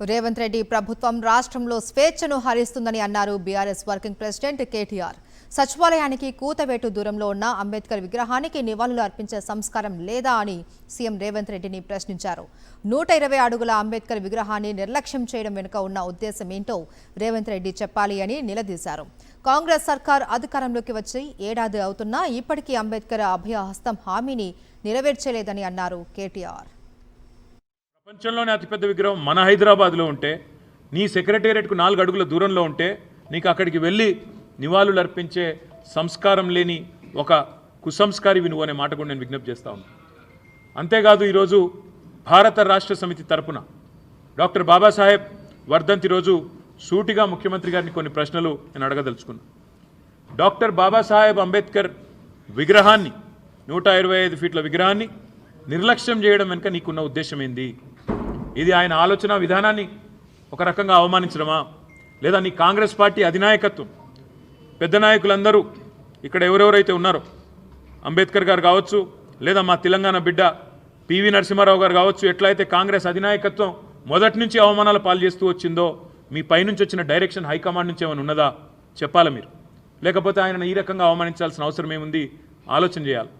రేవంత్ రెడ్డి ప్రభుత్వం రాష్ట్రంలో స్వేచ్ఛను హరిస్తుందని అన్నారు బీఆర్ఎస్ వర్కింగ్ ప్రెసిడెంట్ కేటీఆర్. సచివాలయానికి కూతవేటు దూరంలో ఉన్న అంబేద్కర్ విగ్రహానికి నివాళులు అర్పించే సంస్కారం లేదా అని సీఎం రేవంత్ రెడ్డిని ప్రశ్నించారు. 120 అడుగుల అంబేద్కర్ విగ్రహాన్ని నిర్లక్ష్యం చేయడం వెనుక ఉన్న ఉద్దేశం ఏంటో రేవంత్ రెడ్డి చెప్పాలి అని నిలదీశారు. కాంగ్రెస్ సర్కార్ అధికారంలోకి వచ్చి ఏడాది అవుతున్నా ఇప్పటికీ అంబేద్కర్ అభయహస్తం హామీని నెరవేర్చలేదని అన్నారు కేటీఆర్. ప్రపంచంలోనే అతిపెద్ద విగ్రహం మన హైదరాబాద్లో ఉంటే, నీ సెక్రటేరియట్కు 4 అడుగుల దూరంలో ఉంటే నీకు అక్కడికి వెళ్ళి నివాళులు అర్పించే సంస్కారం లేని ఒక కుసంస్కారివి నువ్వు అనే మాట కూడా నేను విజ్ఞప్తి చేస్తా ఉన్నాను. అంతేకాదు, ఈరోజు భారత రాష్ట్ర సమితి తరపున డాక్టర్ బాబాసాహెబ్ వర్ధంతి రోజు సూటిగా ముఖ్యమంత్రి గారిని కొన్ని ప్రశ్నలు నేను అడగదలుచుకున్నాను. డాక్టర్ బాబాసాహెబ్ అంబేద్కర్ విగ్రహాన్ని 125 ఫీట్ల విగ్రహాన్ని నిర్లక్ష్యం చేయడం వెనుక నీకున్న ఉద్దేశం ఏంది? ఇది ఆయన ఆలోచన విధానాన్ని ఒక రకంగా అవమానించడమా, లేదా నీ కాంగ్రెస్ పార్టీ అధినాయకత్వం పెద్ద నాయకులందరూ ఇక్కడ ఎవరెవరైతే ఉన్నారో, అంబేద్కర్ గారు కావచ్చు, లేదా మా తెలంగాణ బిడ్డ పివి నరసింహారావు గారు కావచ్చు, ఎట్లయితే కాంగ్రెస్ అధినాయకత్వం మొదటి నుంచి అవమానాల పాలు చేస్తూ వచ్చిందో, మీ పైనుంచి వచ్చిన డైరెక్షన్ హైకమాండ్ నుంచి ఏమైనా ఉన్నదా చెప్పాలా మీరు? లేకపోతే ఆయనను ఈ రకంగా అవమానించాల్సిన అవసరం ఏముంది? ఆలోచన చేయాలి.